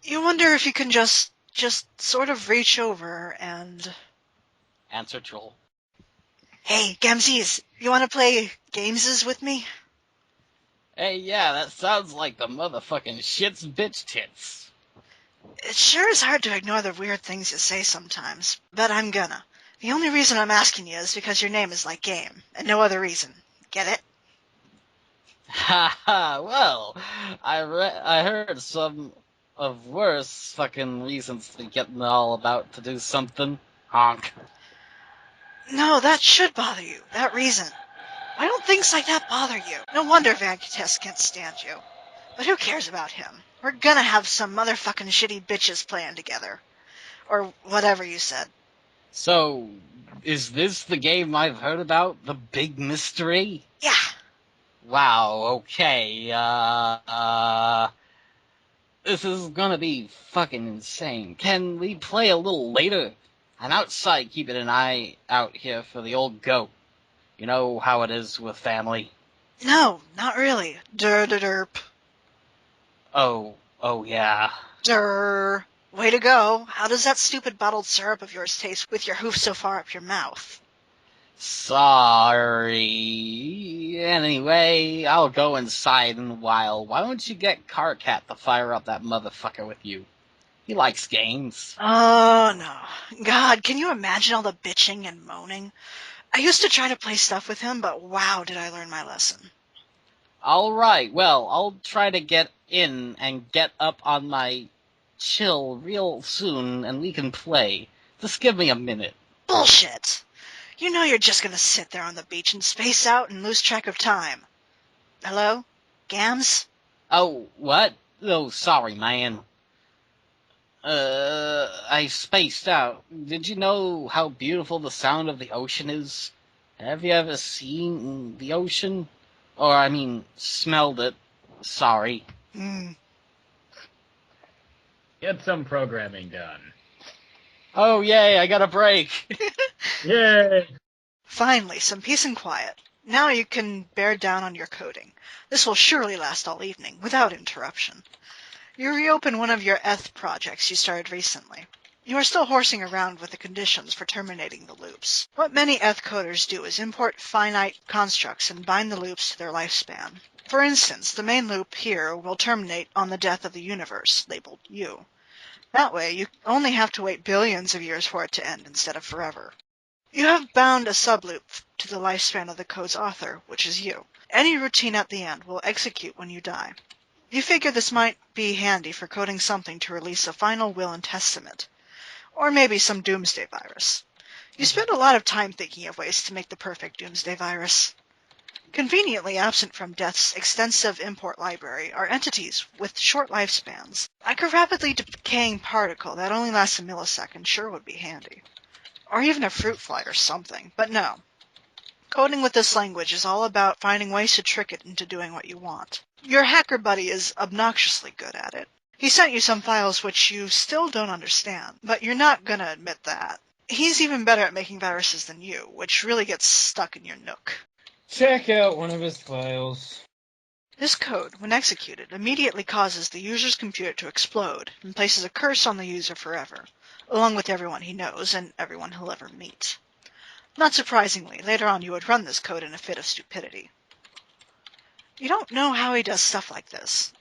You wonder if you can just sort of reach over and... Answer troll. Hey, Gamsies, you want to play gameses with me? Hey, yeah, that sounds like the motherfucking shits bitch tits. It sure is hard to ignore the weird things you say sometimes, but I'm gonna. The only reason I'm asking you is because your name is like game, and no other reason. Get it? Ha ha, well, I heard some of worse fucking reasons to get all about to do something. Honk. No, that should bother you, that reason. Why don't things like that bother you? No wonder Vankites can't stand you. But who cares about him? We're gonna have some motherfucking shitty bitches playing together. Or whatever you said. So, is this the game I've heard about? The big mystery? Yeah. Wow, okay, this is gonna be fucking insane. Can we play a little later? I'm outside keeping an eye out here for the old goat. You know how it is with family. No, not really. Derp. Oh yeah. Durr. Way to go. How does that stupid bottled syrup of yours taste with your hoof so far up your mouth? Sorry. Anyway, I'll go inside in a while. Why don't you get Carcat to fire up that motherfucker with you? He likes games. Oh, no. God, can you imagine all the bitching and moaning? I used to try to play stuff with him, but wow, did I learn my lesson. Alright, well, I'll try to get in and get up on my chill real soon and we can play. Just give me a minute. Bullshit. You know you're just gonna sit there on the beach and space out and lose track of time. Hello? Gams? Oh, what? Oh, sorry, man. I spaced out. Did you know how beautiful the sound of the ocean is? Have you ever seen the ocean? Or, I mean, smelled it. Sorry. Get some programming done. Oh, yay, I got a break. Yay! Finally, some peace and quiet. Now you can bear down on your coding. This will surely last all evening, without interruption. You reopen one of your ETH projects you started recently. You are still horsing around with the conditions for terminating the loops. What many ETH coders do is import finite constructs and bind the loops to their lifespan. For instance, the main loop here will terminate on the death of the universe, labeled U. That way, you only have to wait billions of years for it to end instead of forever. You have bound a subloop to the lifespan of the code's author, which is you. Any routine at the end will execute when you die. You figure this might be handy for coding something to release a final will and testament, or maybe some doomsday virus. You spend a lot of time thinking of ways to make the perfect doomsday virus. Conveniently absent from Death's extensive import library are entities with short lifespans. Like a rapidly decaying particle that only lasts a millisecond sure would be handy. Or even a fruit fly or something, but no. Coding with this language is all about finding ways to trick it into doing what you want. Your hacker buddy is obnoxiously good at it. He sent you some files which you still don't understand, but you're not gonna admit that. He's even better at making viruses than you, which really gets stuck in your nook. Check out one of his files. This code, when executed, immediately causes the user's computer to explode and places a curse on the user forever, along with everyone he knows and everyone he'll ever meet. Not surprisingly, later on you would run this code in a fit of stupidity. You don't know how he does stuff like this.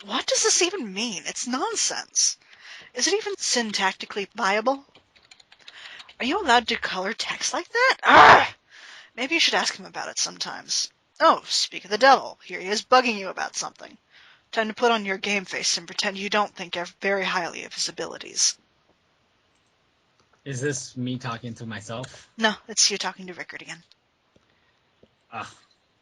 What does this even mean? It's nonsense. Is it even syntactically viable? Are you allowed to color text like that? Arrgh! Maybe you should ask him about it sometimes. Oh, speak of the devil, here he is bugging you about something. Time to put on your game face and pretend you don't think very highly of his abilities. Is this me talking to myself? No, it's you talking to Rickard again. Ugh.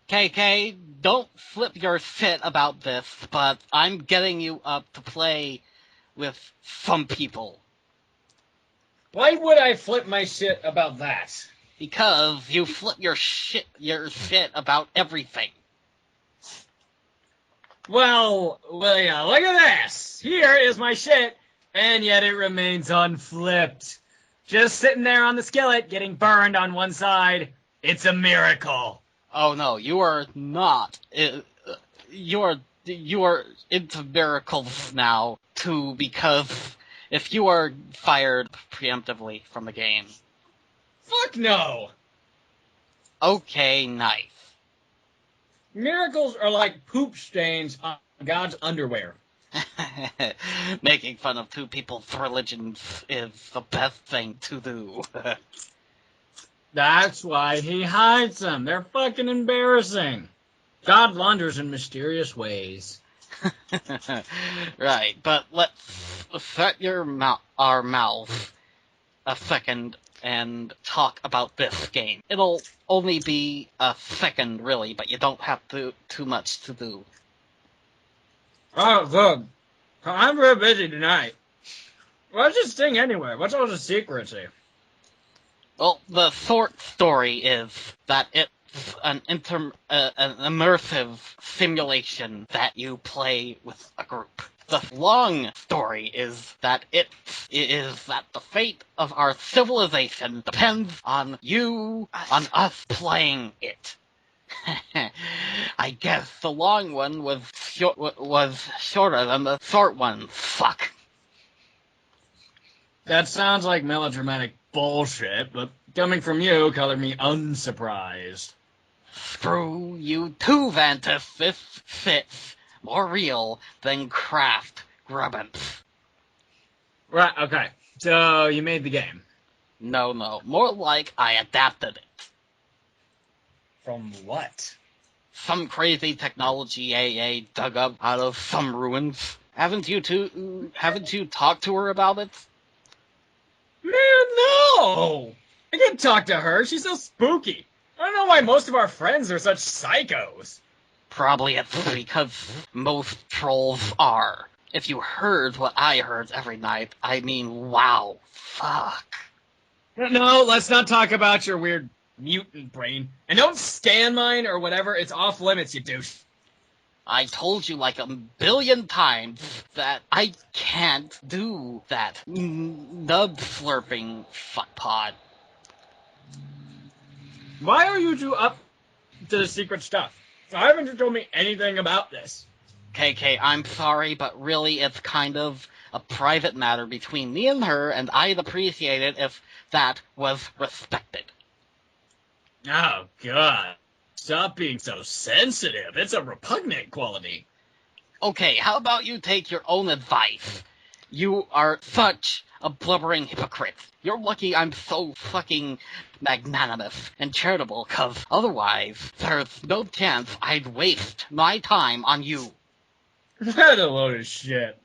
KK, don't flip your fit about this, but I'm getting you up to play with some people. Why would I flip my shit about that? Because you flip your shit about everything. Well, yeah, look at this. Here is my shit, and yet it remains unflipped. Just sitting there on the skillet, getting burned on one side. It's a miracle. Oh no, you are not. You are into miracles now. to, because if you are fired preemptively from the game. Fuck no! Okay, nice. Miracles are like poop stains on God's underwear. Making fun of two people's religions is the best thing to do. That's why he hides them. They're fucking embarrassing. God wanders in mysterious ways. Right, but let's shut our mouths a second and talk about this game. It'll only be a second, really, but you don't have too much to do. Oh, good. I'm very busy tonight. What's this thing anyway? What's all the secrecy? Well, the short story is that it's an immersive simulation that you play with a group. The long story is that the fate of our civilization depends on us playing it. I guess the long one was shorter than the short one. Fuck. That sounds like melodramatic bullshit, but coming from you colored me unsurprised. Screw you too, Vantis. This fits more real than craft grubbins. Right, okay. So, you made the game. No, more like I adapted it. From what? Some crazy technology AA dug up out of some ruins. Haven't you talked to her about it? Man, no! I can't talk to her. She's so spooky. I don't know why most of our friends are such psychos. Probably it's because most trolls are. If you heard what I heard every night, I mean, wow, fuck. No, let's not talk about your weird mutant brain. And don't scan mine or whatever. It's off limits, you douche. I told you like a billion times that I can't do that nub slurping fuckpod. Why are you two up to the secret stuff? Why haven't you told me anything about this? KK, I'm sorry, but really it's kind of a private matter between me and her, and I'd appreciate it if that was respected. Oh, God. Stop being so sensitive. It's a repugnant quality. Okay, how about you take your own advice? You are such a blubbering hypocrite. You're lucky I'm so fucking magnanimous and charitable, cause otherwise, there's no chance I'd waste my time on you. What a load of shit.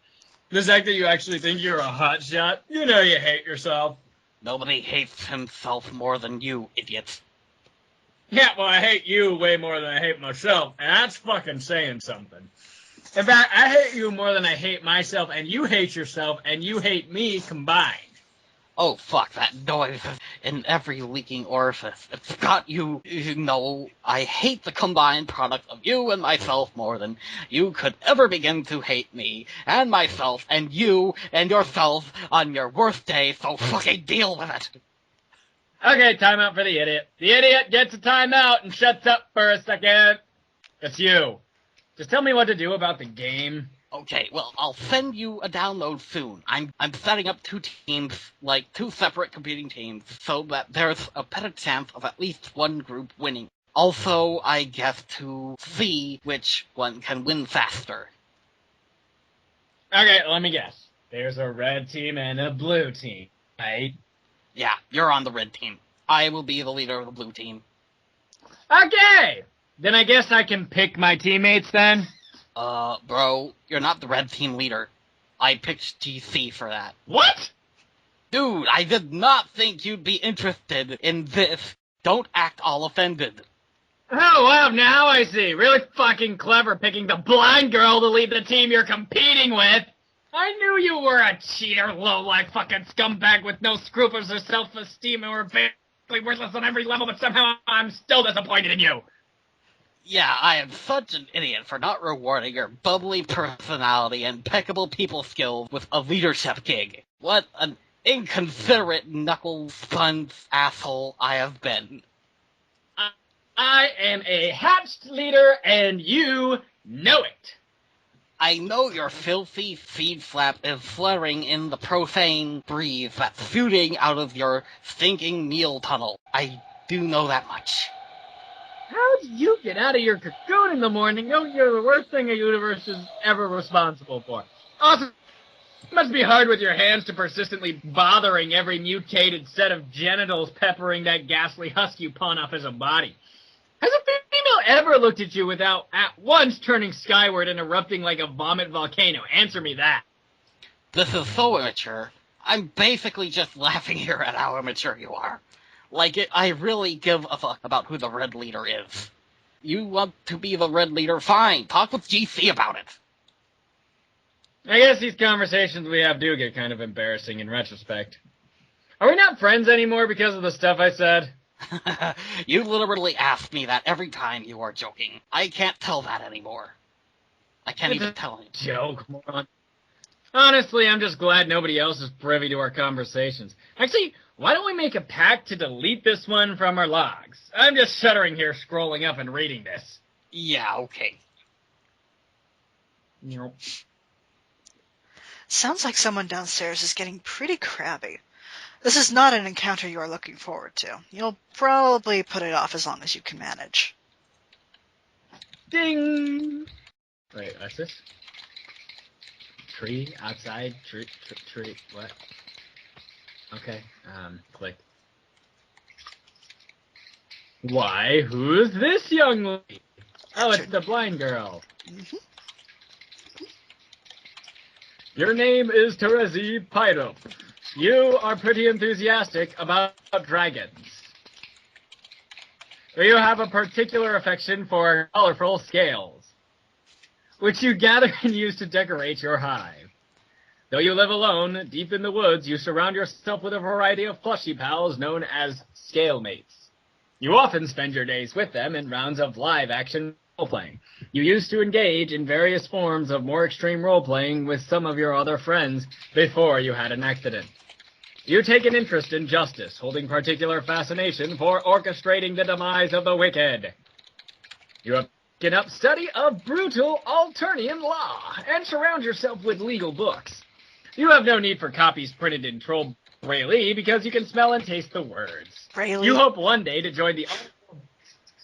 The fact that you actually think you're a hotshot, you know you hate yourself. Nobody hates himself more than you, idiot. Yeah, well, I hate you way more than I hate myself, and that's fucking saying something. In fact, I hate you more than I hate myself, and you hate yourself, and you hate me combined. Oh, fuck, that noise in every leaking orifice. It's got you know, I hate the combined product of you and myself more than you could ever begin to hate me, and myself, and you, and yourself on your worst day, so fucking deal with it. Okay, timeout for the idiot. The idiot gets a timeout and shuts up for a second. It's you. Just tell me what to do about the game. Okay, well, I'll send you a download soon. I'm setting up two teams, like two separate competing teams, so that there's a better chance of at least one group winning. Also, I guess to see which one can win faster. Okay, let me guess. There's a red team and a blue team, right? Yeah, you're on the red team. I will be the leader of the blue team. Okay! Then I guess I can pick my teammates then? Bro, you're not the red team leader. I picked GC for that. What? Dude, I did not think you'd be interested in this. Don't act all offended. Oh, wow, now I see. Really fucking clever picking the blind girl to lead the team you're competing with. I knew you were a cheater, low-life fucking scumbag with no scruples or self-esteem and were basically worthless on every level, but somehow I'm still disappointed in you. Yeah, I am such an idiot for not rewarding your bubbly personality and impeccable people skills with a leadership gig. What an inconsiderate knuckle-sponge asshole I have been. I am a hatched leader, and you know it. I know your filthy feed flap is fluttering in the profane breeze that's shooting out of your stinking meal tunnel. I do know that much. How do you get out of your cocoon in the morning knowing you're the worst thing a universe is ever responsible for? Also, it must be hard with your hands to persistently bothering every mutated set of genitals peppering that ghastly husk you pawn off as a body. Has a female ever looked at you without at once turning skyward and erupting like a vomit volcano? Answer me that. This is so immature. I'm basically just laughing here at how immature you are. I really give a fuck about who the Red Leader is. You want to be the Red Leader? Fine. Talk with GC about it. I guess these conversations we have do get kind of embarrassing in retrospect. Are we not friends anymore because of the stuff I said? You literally ask me that every time you are joking. I can't tell that anymore. I can't even tell him. Joke, moron. Honestly, I'm just glad nobody else is privy to our conversations. Actually, why don't we make a pact to delete this one from our logs? I'm just shuddering here scrolling up and reading this. Yeah, okay. Nope. Sounds like someone downstairs is getting pretty crabby. This is not an encounter you are looking forward to. You'll probably put it off as long as you can manage. Ding! Wait, what's this? Tree, outside, tree, what? Okay, click. Why, who's this young lady? Oh, it's the blind girl. Mm-hmm. Your name is Terezi Pyro. You are pretty enthusiastic about dragons. Do you have a particular affection for colorful scales, which you gather and use to decorate your hive? Though you live alone, deep in the woods, you surround yourself with a variety of plushy pals known as scale mates. You often spend your days with them in rounds of live-action role-playing. You used to engage in various forms of more extreme role-playing with some of your other friends before you had an accident. You take an interest in justice, holding particular fascination for orchestrating the demise of the wicked. You have taken up study of brutal Alternian law and surround yourself with legal books. You have no need for copies printed in Troll Braille because you can smell and taste the words. Braille. You hope one day to join the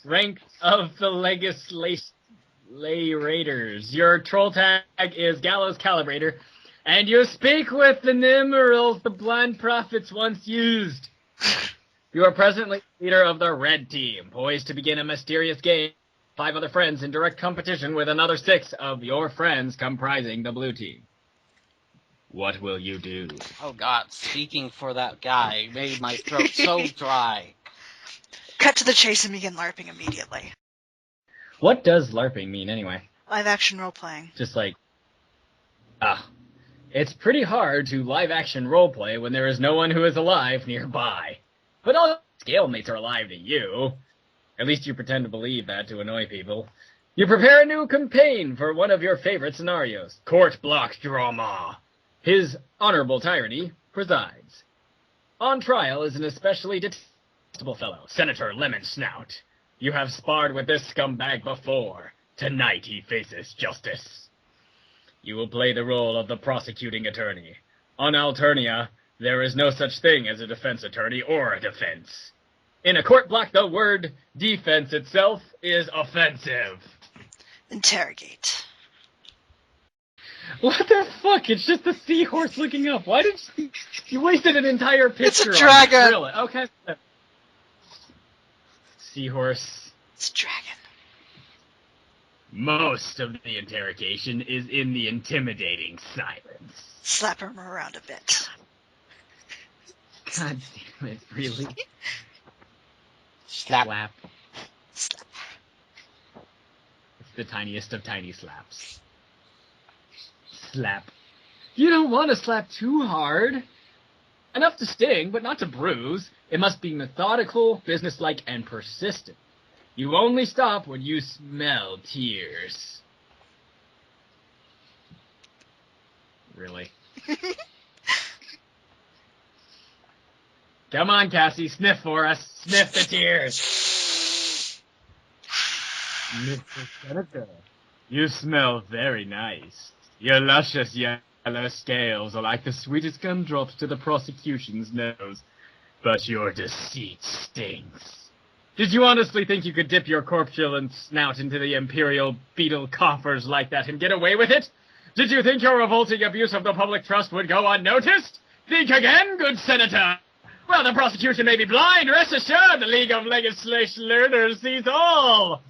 rank of the legislators. Your troll tag is Gallows Calibrator, and you speak with the numerals the blind prophets once used. You are presently leader of the Red Team, poised to begin a mysterious game. 5 other friends in direct competition with another 6 of your friends comprising the Blue Team. What will you do? Oh god, speaking for that guy made my throat so dry. Cut to the chase and begin LARPing immediately. What does LARPing mean anyway? Live action role playing. Just like, it's pretty hard to live action roleplay when there is no one who is alive nearby. But all scale mates are alive to you. At least you pretend to believe that to annoy people. You prepare a new campaign for one of your favorite scenarios. Court block drama. His Honorable Tyranny presides. On trial is an especially detestable fellow, Senator Lemon Snout. You have sparred with this scumbag before. Tonight he faces justice. You will play the role of the prosecuting attorney. On Alternia, there is no such thing as a defense attorney or a defense. In a court block, the word defense itself is offensive. Interrogate. What the fuck? It's just a seahorse looking up. Why did you wasted an entire picture? It's a dragon. On it. Really? Okay. Seahorse. It's a dragon. Most of the interrogation is in the intimidating silence. Slap him around a bit. God damn it, really? Slap. Slap. Slap. It's the tiniest of tiny slaps. Slap. You don't want to slap too hard. Enough to sting, but not to bruise. It must be methodical, businesslike, and persistent. You only stop when you smell tears. Really? Come on, Cassie, sniff for us. Sniff the tears. Mr. Senator, you smell very nice. Your luscious yellow scales are like the sweetest gumdrops to the prosecution's nose. But your deceit stinks. Did you honestly think you could dip your corpulent snout into the imperial beetle coffers like that and get away with it? Did you think your revolting abuse of the public trust would go unnoticed? Think again, good senator! Well, the prosecution may be blind. Rest assured, the League of Legislation Learners sees all.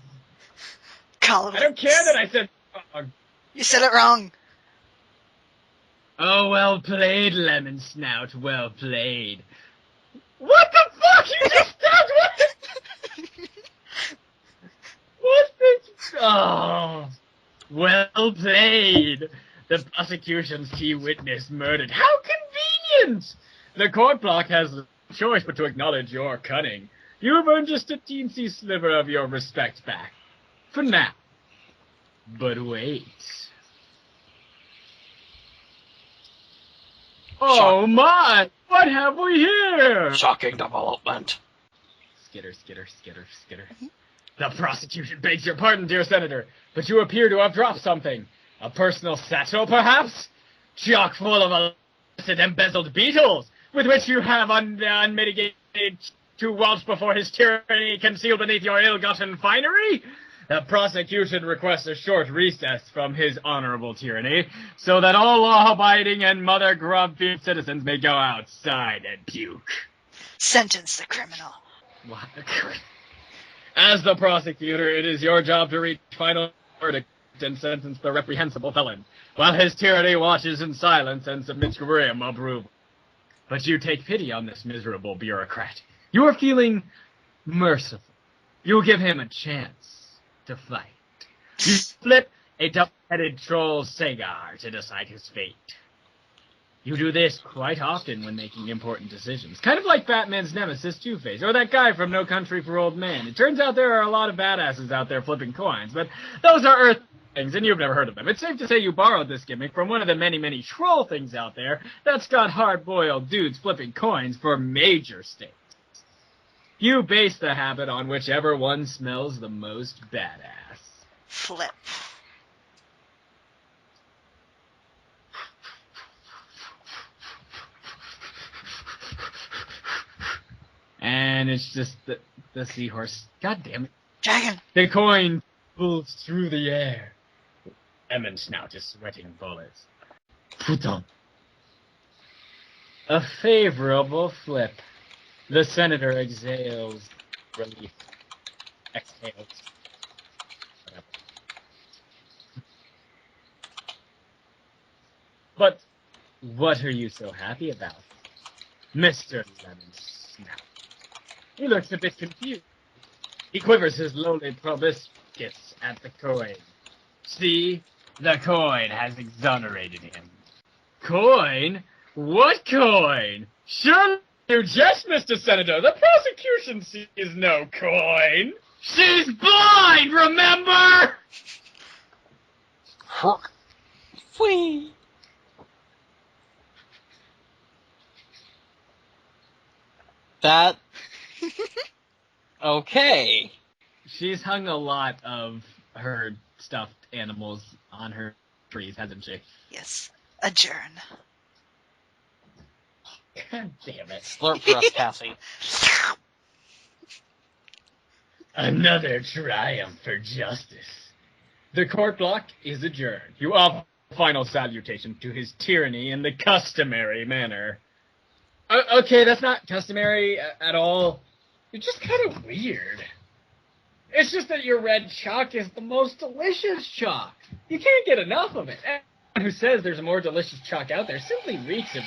I don't care that I said wrong. You said it wrong. Oh, well played, Lemon Snout. Well played. What the fuck? You just stopped? What the... Oh. Well played. The prosecution's key witness murdered. How convenient! The court block has no choice but to acknowledge your cunning. You've earned just a teensy sliver of your respect back. For now. But wait. Oh my! What have we here? Shocking development. Skitter, skitter, skitter, skitter. The prosecution begs your pardon, dear Senator, but you appear to have dropped something. A personal satchel, perhaps? Chock full of illicit embezzled beetles, with which you have unmitigated to waltz before his tyranny concealed beneath your ill-gotten finery? The prosecution requests a short recess from his honorable tyranny, so that all law-abiding and mother grub-feed citizens may go outside and puke. Sentence the criminal. What? As the prosecutor, it is your job to reach final verdict and sentence the reprehensible felon, while his tyranny watches in silence and submits grim approval. But you take pity on this miserable bureaucrat. You are feeling merciful. You give him a chance to fight. You flip a double-headed troll Sagar to decide his fate. You do this quite often when making important decisions. Kind of like Batman's nemesis, Two-Face, or that guy from No Country for Old Men. It turns out there are a lot of badasses out there flipping coins, but those are Earth things, and you've never heard of them. It's safe to say you borrowed this gimmick from one of the many, many troll things out there that's got hard-boiled dudes flipping coins for major stakes. You base the habit on whichever one smells the most badass. Flip. And it's just the seahorse. God damn it. Dragon. The coin pulls through the air. Lemon Snout is sweating bullets. Putain. A favorable flip. The senator exhales relief. Exhales. Whatever. But what are you so happy about, Mr. Lemon Snout? He looks a bit confused. He quivers his lowly proboscis at the coin. See? The coin has exonerated him. Coin? What coin? Surely you jest, Mr. Senator. The prosecution sees no coin. She's blind, remember? Whee! That... Okay. She's hung a lot of her stuffed animals on her trees, hasn't she? Yes. Adjourn. God damn it. Slurp for us, Cassie. Another triumph for justice. The court block is adjourned. You offer final salutation to his tyranny in the customary manner. Okay, that's not customary at all. You're just kind of weird. It's just that your red chalk is the most delicious chalk. You can't get enough of it. Anyone who says there's a more delicious chalk out there simply reeks of